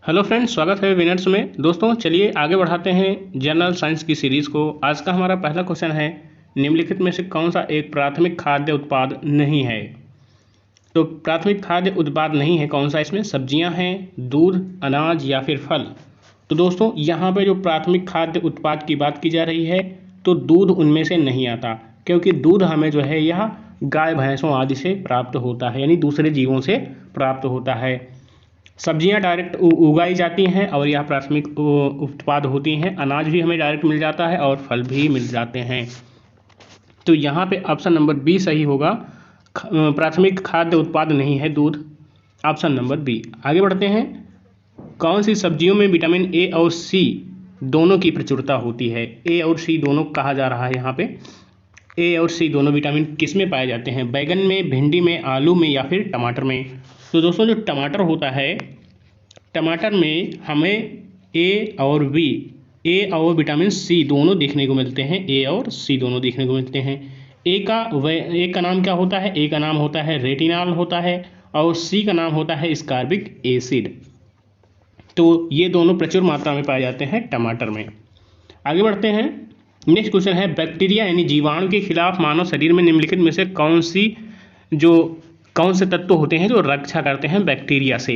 Hello friends, स्वागत है winners में। दोस्तों चलिए आगे बढ़ाते हैं जनरल साइंस की सीरीज़ को। आज का हमारा पहला क्वेश्चन है, निम्नलिखित में से कौन सा एक प्राथमिक खाद्य उत्पाद नहीं है। तो प्राथमिक खाद्य उत्पाद नहीं है कौन सा, इसमें सब्जियां हैं, दूध, अनाज या फिर फल। तो दोस्तों यहाँ पे जो प्राथमिक खाद्य उत्पाद की बात की जा रही है तो दूध उनमें से नहीं आता, क्योंकि दूध हमें जो है यह गाय भैंसों आदि से प्राप्त होता है, यानी दूसरे जीवों से प्राप्त होता है। सब्जियां डायरेक्ट उगाई जाती हैं और यह प्राथमिक उत्पाद होती हैं। अनाज भी हमें डायरेक्ट मिल जाता है और फल भी मिल जाते हैं। तो यहाँ पे ऑप्शन नंबर बी सही होगा। प्राथमिक खाद्य उत्पाद नहीं है दूध, ऑप्शन नंबर बी। आगे बढ़ते हैं। कौन सी सब्जियों में विटामिन ए और सी दोनों की प्रचुरता होती है। ए और सी दोनों कहा जा रहा है यहाँ पे। ए और सी दोनों विटामिन किस में पाए जाते हैं? बैगन में, भिंडी में, आलू में या फिर टमाटर में। तो दोस्तों जो टमाटर होता है, टमाटर में हमें ए और बी, ए और विटामिन सी दोनों देखने को मिलते हैं। ए और सी दोनों देखने को मिलते हैं। ए का नाम क्या होता है? ए का नाम होता है रेटिनॉल होता है और सी का नाम होता है स्कारबिक एसिड। तो ये दोनों प्रचुर मात्रा में पाए जाते हैं टमाटर में। आगे बढ़ते हैं। नेक्स्ट क्वेश्चन है, बैक्टीरिया यानी जीवाणु के खिलाफ मानव शरीर में निम्नलिखित में से कौन से तत्व होते हैं जो रक्षा करते हैं बैक्टीरिया से?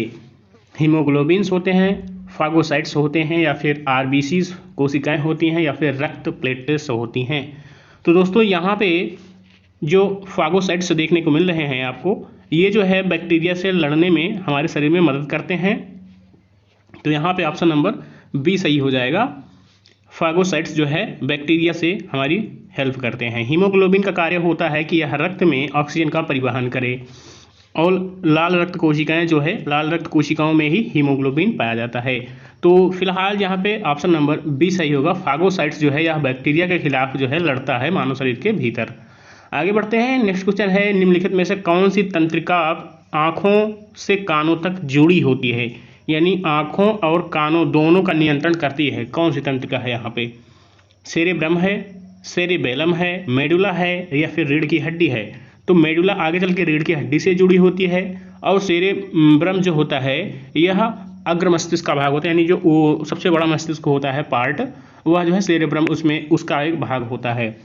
हीमोग्लोबिन्स होते हैं, फागोसाइट्स होते हैं या फिर आरबीसीज कोशिकाएं होती हैं या फिर रक्त प्लेटलेट्स होती हैं। तो दोस्तों यहाँ पे जो फागोसाइट्स देखने को मिल रहे हैं आपको, ये जो है बैक्टीरिया से लड़ने में हमारे शरीर में मदद करते हैं। तो यहाँ पे ऑप्शन नंबर बी सही हो जाएगा। फागोसाइट्स जो है बैक्टीरिया से हमारी हेल्प करते हैं। हीमोग्लोबिन का कार्य होता है कि यह रक्त में ऑक्सीजन का परिवहन करे और लाल रक्त कोशिकाएं जो है, लाल रक्त कोशिकाओं में ही हीमोग्लोबिन पाया जाता है। तो फिलहाल यहाँ पे ऑप्शन नंबर बी सही होगा। फागोसाइट्स जो है यह बैक्टीरिया के खिलाफ जो है लड़ता है मानव शरीर के भीतर। आगे बढ़ते हैं। नेक्स्ट क्वेश्चन है, निम्नलिखित में से कौन सी तंत्रिका आँखों से कानों तक जुड़ी होती है, यानी आँखों और कानों दोनों का नियंत्रण करती है? कौन सी तंत्रिका है यहाँ पे? सेरेब्रम है, सेरेबेलम है, मेडुला है या फिर रीढ़ की हड्डी है? तो मेडुला आगे चल के रीढ़ की हड्डी से जुड़ी होती है और सेरेब्रम जो होता है यह अग्र मस्तिष्क का भाग होता है, यानी जो वो सबसे बड़ा मस्तिष्क होता है पार्ट, वह जो है सेरेब्रम, उसमें उसका एक भाग होता है।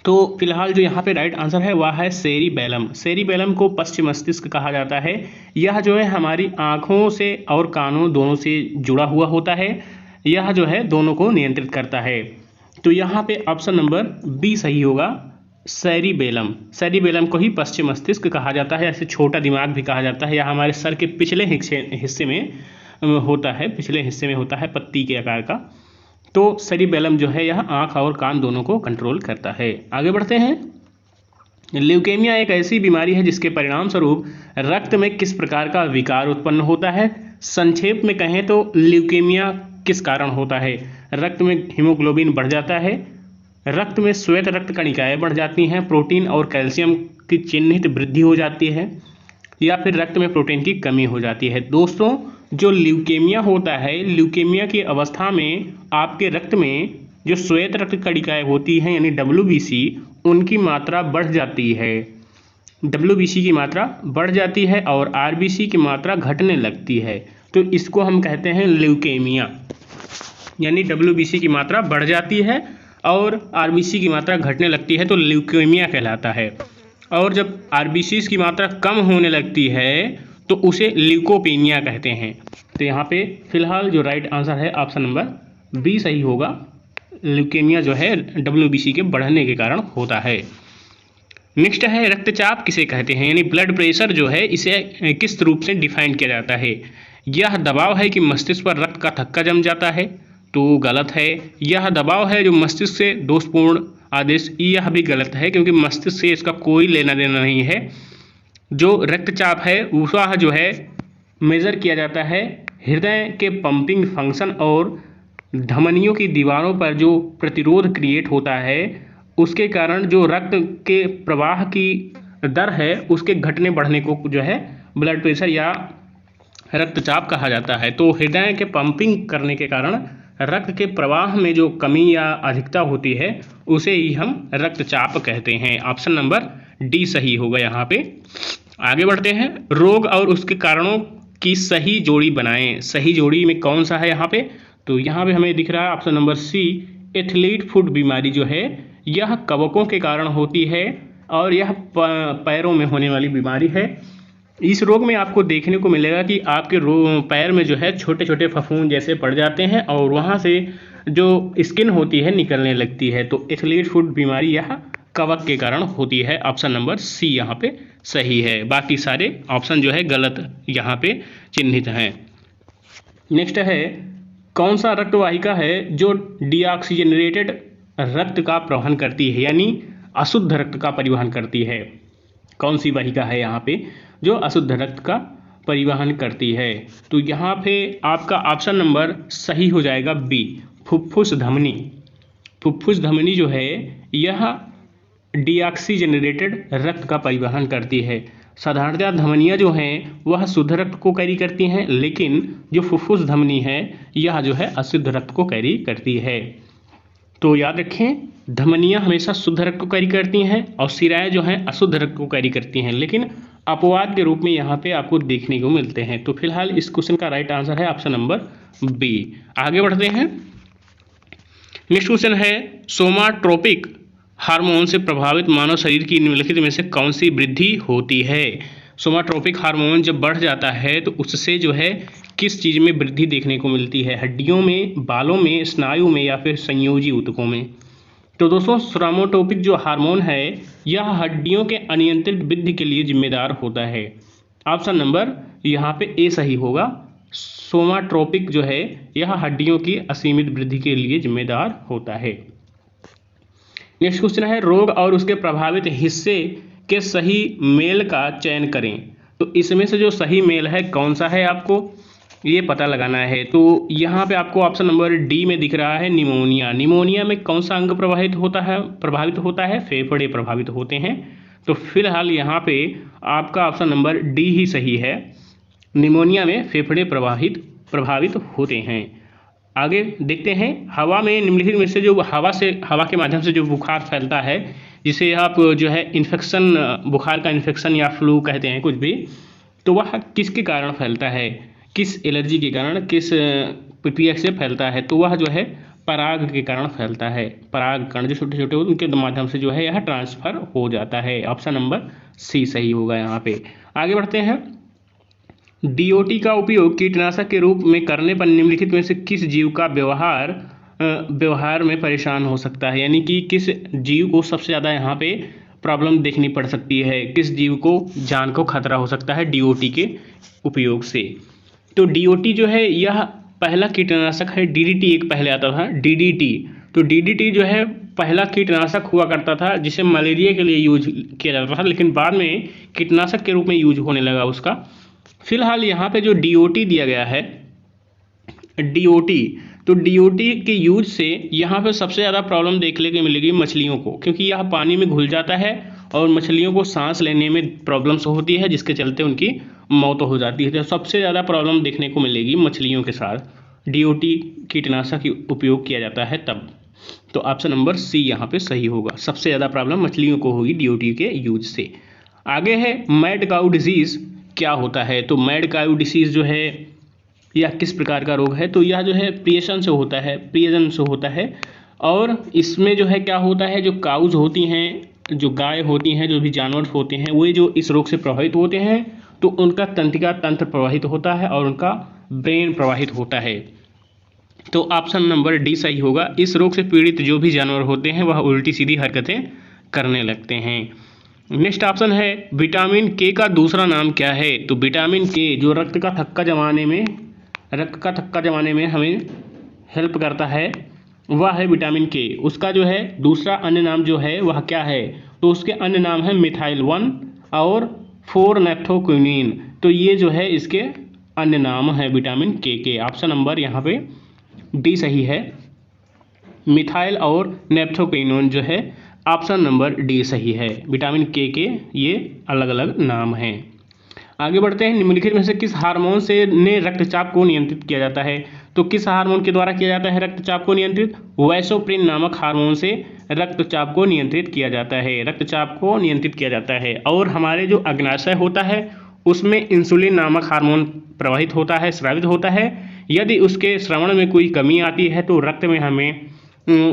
तो फिलहाल जो यहाँ पे राइट आंसर है वह है सेरिबेलम। सेरिबेलम को पश्चिम मस्तिष्क कहा जाता है। यह जो है हमारी आँखों से और कानों दोनों से जुड़ा हुआ होता है। यह जो है दोनों को नियंत्रित करता है। तो यहाँ पे ऑप्शन नंबर बी सही होगा, सेरिबेलम। सेरिबेलम को ही पश्चिम मस्तिष्क कहा जाता है, ऐसे छोटा दिमाग भी कहा जाता है। यह हमारे सर के पिछले हिस्से में होता है, पिछले हिस्से में होता है पत्ती के आकार का। तो सेरिबेलम जो है यह आँख और कान दोनों को कंट्रोल करता है। आगे बढ़ते हैं। ल्यूकेमिया एक ऐसी बीमारी है जिसके परिणाम स्वरूप रक्त में किस प्रकार का विकार उत्पन्न होता है? संक्षेप में कहें तो ल्यूकेमिया किस कारण होता है? रक्त में हीमोग्लोबिन बढ़ जाता है, रक्त में श्वेत रक्त कणिकाएं बढ़ जाती हैं, प्रोटीन और कैल्शियम की चिन्हित वृद्धि हो जाती है, या फिर रक्त में प्रोटीन की कमी हो जाती है। दोस्तों जो ल्यूकेमिया होता है, ल्यूकेमिया की अवस्था में आपके रक्त में जो श्वेत रक्त कणिकाएं होती हैं यानी WBC, उनकी मात्रा बढ़ जाती है। WBC की मात्रा बढ़ जाती है और RBC की मात्रा घटने लगती है। तो इसको हम कहते हैं ल्यूकेमिया, यानी WBC की मात्रा बढ़ जाती है और RBC की मात्रा घटने लगती है तो ल्यूकेमिया कहलाता है। और जब RBCs की मात्रा कम होने लगती है तो उसे ल्यूकोपेनिया कहते हैं। तो यहाँ पे फिलहाल जो राइट आंसर है ऑप्शन नंबर बी सही होगा। ल्यूकेमिया जो है WBC के बढ़ने के कारण होता है। नेक्स्ट है, रक्तचाप किसे कहते हैं, यानी ब्लड प्रेशर जो है इसे किस रूप से डिफाइन किया जाता है? यह दबाव है कि मस्तिष्क पर रक्त का थक्का जम जाता है, तो गलत है। यह दबाव है जो मस्तिष्क से दोषपूर्ण आदेश, यह भी गलत है क्योंकि मस्तिष्क से इसका कोई लेना देना नहीं है। जो रक्तचाप है वह जो है मेज़र किया जाता है हृदय के पंपिंग फंक्शन और धमनियों की दीवारों पर जो प्रतिरोध क्रिएट होता है उसके कारण जो रक्त के प्रवाह की दर है उसके घटने बढ़ने को जो है ब्लड प्रेशर या रक्तचाप कहा जाता है। तो हृदय के पंपिंग करने के कारण रक्त के प्रवाह में जो कमी या अधिकता होती है उसे ही हम रक्तचाप कहते हैं। ऑप्शन नंबर डी सही होगा यहाँ पे। आगे बढ़ते हैं। रोग और उसके कारणों की सही जोड़ी बनाएं। सही जोड़ी में कौन सा है यहाँ पे? तो यहाँ पे हमें दिख रहा है option number C, athlete foot बीमारी जो है यह कवकों के कारण होती है और यह पैरों में होने वाली बीमारी है। इस रोग में आपको देखने को मिलेगा कि आपके पैर में जो है छोटे छोटे फफूंद जैसे पड़ जाते हैं और वहाँ से जो स्किन होती है निकलने लगती है। तो एथलीट फुट बीमारी यह कवक के कारण होती है। ऑप्शन नंबर सी यहाँ पे सही है, बाकी सारे ऑप्शन जो है गलत यहाँ पे चिन्हित हैं। नेक्स्ट है, कौन सा रक्त वाहिका है जो डीऑक्सीजनेटेड रक्त का प्रवहन करती है, यानी अशुद्ध रक्त का परिवहन करती है? कौन सी वाहिका है यहाँ पे जो अशुद्ध रक्त का परिवहन करती है? तो यहाँ पे आपका ऑप्शन नंबर सही हो जाएगा बी, फुफ्फुस धमनी। फुफ्फुस धमनी जो है यह डीऑक्सीजनेटेड रक्त का परिवहन करती है। साधारणतः धमनियाँ जो हैं वह शुद्ध रक्त को कैरी करती हैं, लेकिन जो फुफ्फुस धमनी है यह जो है अशुद्ध रक्त को कैरी करती है। तो याद रखें, धमनियाँ हमेशा शुद्ध रक्त को कैरी करती हैं और सिराएं जो हैं अशुद्ध रक्त को कैरी करती हैं, लेकिन अपवाद के रूप में यहाँ पे आपको देखने को मिलते हैं। तो फिलहाल इस क्वेश्चन का राइट आंसर है ऑप्शन नंबर बी। आगे बढ़ते हैं। नेक्स्ट क्वेश्चन है, सोमाट्रोपिक हार्मोन से प्रभावित मानव शरीर की निम्नलिखित में से कौन सी वृद्धि होती है? सोमाट्रोपिक हार्मोन जब बढ़ जाता है तो उससे जो है किस चीज़ में वृद्धि देखने को मिलती है? हड्डियों में, बालों में, स्नायु में या फिर संयोजी ऊतकों में? तो दोस्तों, सोमाटोपिक जो हार्मोन है यह हड्डियों के अनियंत्रित वृद्धि के लिए जिम्मेदार होता है। ऑप्शन नंबर यहाँ पे ए सही होगा। सोमाट्रोपिक जो है यह हड्डियों की असीमित वृद्धि के लिए जिम्मेदार होता है। नेक्स्ट क्वेश्चन है, रोग और उसके प्रभावित हिस्से के सही मेल का चयन करें। तो इसमें से जो सही मेल है कौन सा है आपको ये पता लगाना है। तो यहाँ पे आपको ऑप्शन नंबर डी में दिख रहा है निमोनिया। निमोनिया में कौन सा अंग प्रभावित होता है? फेफड़े प्रभावित होते हैं। तो फिलहाल यहाँ पे आपका ऑप्शन नंबर डी ही सही है, निमोनिया में फेफड़े प्रभावित होते हैं। आगे देखते हैं, हवा में निम्नलिखित में से जो हवा के माध्यम से जो बुखार फैलता है, जिसे आप जो है इन्फेक्शन, बुखार का इन्फेक्शन या फ्लू कहते हैं कुछ भी, तो वह किसके कारण फैलता है? किस एलर्जी के कारण, किस प्रक्रिया से फैलता है? तो वह जो है पराग के कारण फैलता है। पराग कण जो छोटे छोटे उनके माध्यम से जो है यह ट्रांसफर हो जाता है। ऑप्शन नंबर सी सही होगा यहाँ पे। आगे बढ़ते हैं, डीओटी का उपयोग कीटनाशक के रूप में करने पर निम्नलिखित में से किस जीव का व्यवहार में परेशान हो सकता है? यानी कि किस जीव को सबसे ज़्यादा यहाँ पे प्रॉब्लम देखनी पड़ सकती है, किस जीव को जान को खतरा हो सकता है डीओटी के उपयोग से? तो डीओटी जो है यह पहला कीटनाशक है। डीडीटी एक पहले आता था, डीडीटी। तो डीडीटी जो है पहला कीटनाशक हुआ करता था जिसे मलेरिया के लिए यूज किया जाता था, लेकिन बाद में कीटनाशक के रूप में यूज होने लगा उसका। फिलहाल यहाँ पे जो डीओटी दिया गया है, डीओटी, तो डीओटी के यूज से यहाँ पे सबसे ज़्यादा प्रॉब्लम देखने को मिलेगी मछलियों को, क्योंकि यह पानी में घुल जाता है और मछलियों को सांस लेने में प्रॉब्लम्स होती है, जिसके चलते उनकी मौत हो जाती है। तो सबसे ज़्यादा प्रॉब्लम देखने को मिलेगी मछलियों के साथ डीओटी कीटनाशक उपयोग किया जाता है तब। तो ऑप्शन नंबर सी यहाँ पे सही होगा, सबसे ज़्यादा प्रॉब्लम मछलियों को होगी डीओटी के यूज से। आगे है, मैड काऊ डिजीज़ क्या होता है? तो मैड काऊ डिसीज़ जो है यह किस प्रकार का रोग है? तो यह जो है प्रियजन से होता है और इसमें जो है क्या होता है, जो काउज होती हैं, जो गाय होती हैं, जो भी जानवर होते हैं, वे जो इस रोग से प्रभावित होते हैं तो उनका तंत्रिका तंत्र प्रभावित होता है और उनका ब्रेन प्रभावित होता है। तो ऑप्शन नंबर डी सही होगा। इस रोग से पीड़ित जो भी जानवर होते हैं वह उल्टी सीधी हरकतें करने लगते हैं। नेक्स्ट ऑप्शन है, विटामिन के का दूसरा नाम क्या है? तो विटामिन के जो रक्त का थक्का जमाने में हमें हेल्प करता है वह है विटामिन के। उसका जो है दूसरा अन्य नाम जो है वह क्या है? तो उसके अन्य नाम है मिथाइल 1 और 4-नेफ्थोक्विनिन। तो ये जो है इसके अन्य नाम है विटामिन के। ऑप्शन नंबर यहाँ पे डी सही है, मिथाइल और नेफ्थोक्विनिन जो है ऑप्शन नंबर डी सही है। विटामिन के ये अलग अलग नाम हैं। आगे बढ़ते हैं, निम्नलिखित में से किस हार्मोन से रक्तचाप को नियंत्रित किया जाता है? तो किस हार्मोन के द्वारा किया जाता है रक्तचाप को नियंत्रित? वैसोप्रिन नामक हार्मोन से रक्तचाप को नियंत्रित किया जाता है। और हमारे जो अग्नाशय होता है उसमें इंसुलिन नामक हार्मोन प्रवाहित होता है, स्रावित होता है। यदि उसके श्रवण में कोई कमी आती है तो रक्त में हमें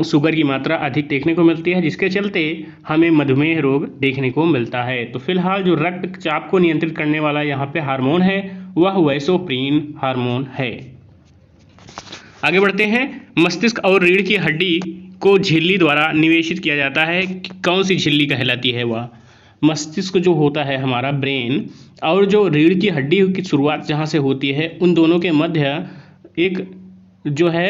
शुगर की मात्रा अधिक देखने को मिलती है, जिसके चलते हमें मधुमेह रोग देखने को मिलता है। तो फिलहाल जो रक्तचाप को नियंत्रित करने वाला यहाँ पे हार्मोन है वह वैसोप्रीन हार्मोन है। आगे बढ़ते हैं। मस्तिष्क और रीढ़ की हड्डी को झिल्ली द्वारा निवेशित किया जाता है। कौन सी झिल्ली कहलाती है वह? मस्तिष्क जो होता है हमारा ब्रेन और जो रीढ़ की हड्डी की शुरुआत जहाँ से होती है उन दोनों के मध्य एक जो है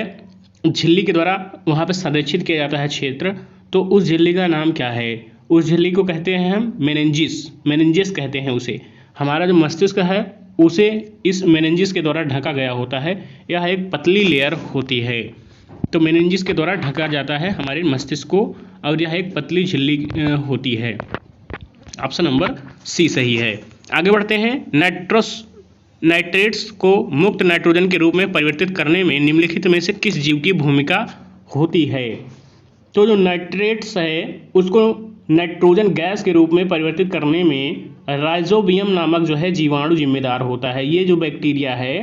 झिल्ली के द्वारा वहाँ पे संरक्षित किया जाता है क्षेत्र। तो उस झिल्ली का नाम क्या है? उस झिल्ली को कहते हैं हम मेनिंजेस कहते हैं उसे। हमारा जो मस्तिष्क है उसे इस मेनिंजेस के द्वारा ढका गया होता है। यह एक पतली लेयर होती है, तो मेनिंजेस के द्वारा ढका जाता है हमारे मस्तिष्क को, और यह एक पतली झिल्ली होती है। ऑप्शन नंबर सी सही है। आगे बढ़ते हैं। नाइट्रेट्स को मुक्त नाइट्रोजन के रूप में परिवर्तित करने में निम्नलिखित में से किस जीव की भूमिका होती है? तो जो नाइट्रेट्स है उसको नाइट्रोजन गैस के रूप में परिवर्तित करने में राइजोबियम नामक जो है जीवाणु जिम्मेदार होता है। ये जो बैक्टीरिया है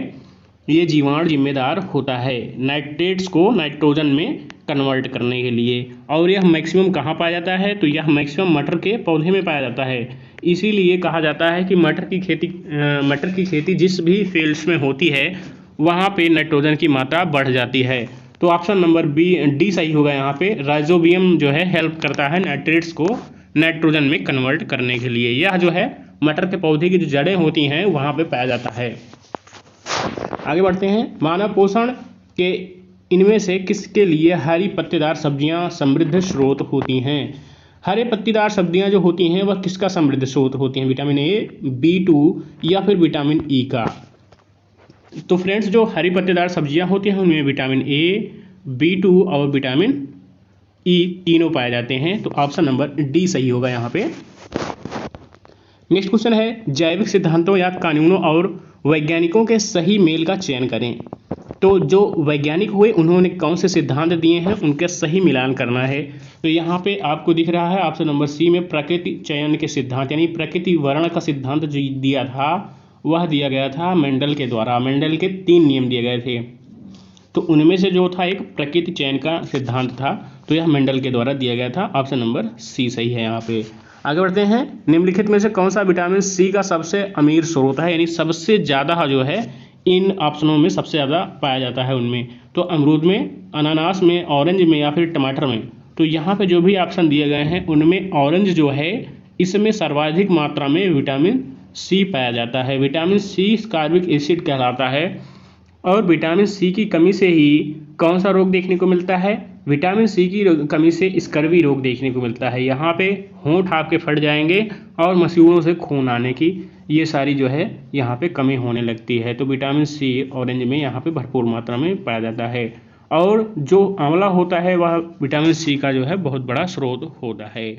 ये जीवाणु जिम्मेदार होता है नाइट्रेट्स को नाइट्रोजन में कन्वर्ट करने के लिए। और यह मैक्सिमम कहाँ पाया जाता है? तो यह मैक्सिमम मटर के पौधे में पाया जाता है। इसीलिए कहा जाता है कि मटर की खेती जिस भी फील्ड्स में होती है वहाँ पे नाइट्रोजन की मात्रा बढ़ जाती है। तो ऑप्शन नंबर डी सही होगा। यहाँ पे राइजोबियम जो है हेल्प करता है नाइट्रेट्स को नाइट्रोजन में कन्वर्ट करने के लिए। यह जो है मटर के पौधे की जो जड़ें होती हैं वहाँ पे पाया जाता है। आगे बढ़ते हैं। मानव पोषण के इनमें से किसके लिए हरी पत्तेदार सब्जियां समृद्ध स्रोत होती हैं? हरे पत्तेदार सब्जियां जो होती हैं वह किसका समृद्ध स्रोत होती हैं? विटामिन ए, B2 या फिर विटामिन ई का? तो फ्रेंड्स जो हरी पत्तेदार सब्जियां होती हैं उनमें विटामिन ए, B2 और विटामिन ई तीनों पाए जाते हैं। तो ऑप्शन नंबर डी सही होगा यहाँ पे। नेक्स्ट क्वेश्चन है, जैविक सिद्धांतों या कानूनों और वैज्ञानिकों के सही मेल का चयन करें। तो जो वैज्ञानिक हुए उन्होंने कौन से सिद्धांत दिए हैं उनका सही मिलान करना है। तो यहाँ पे आपको दिख रहा है ऑप्शन नंबर सी में प्रकृति चयन के सिद्धांत यानी प्रकृति वर्ण का सिद्धांत जो दिया था वह दिया गया था मेंडल के द्वारा। मेंडल के 3 नियम दिए गए थे, तो उनमें से जो था एक प्रकृति चयन का सिद्धांत था, तो यह मेंडल के द्वारा दिया गया था। ऑप्शन नंबर सी सही है यहाँ पे। आगे बढ़ते हैं। निम्नलिखित में से कौन सा विटामिन सी का सबसे अमीर स्रोत है, यानी सबसे ज़्यादा जो है इन ऑप्शनों में सबसे ज़्यादा पाया जाता है उनमें? तो अमरूद में, अनानास में, ऑरेंज में या फिर टमाटर में? तो यहाँ पे जो भी ऑप्शन दिए गए हैं उनमें ऑरेंज जो है इसमें सर्वाधिक मात्रा में विटामिन सी पाया जाता है। विटामिन सी कार्बिक एसिड कहलाता है और विटामिन सी की कमी से ही कौन सा रोग देखने को मिलता है? विटामिन सी की कमी से स्कर्वी रोग देखने को मिलता है। यहाँ पे होंठ आपके फट जाएंगे और मसूड़ों से खून आने की ये सारी जो है यहाँ पे कमी होने लगती है। तो विटामिन सी ऑरेंज में यहाँ पे भरपूर मात्रा में पाया जाता है। और जो आंवला होता है वह विटामिन सी का जो है बहुत बड़ा स्रोत होता है।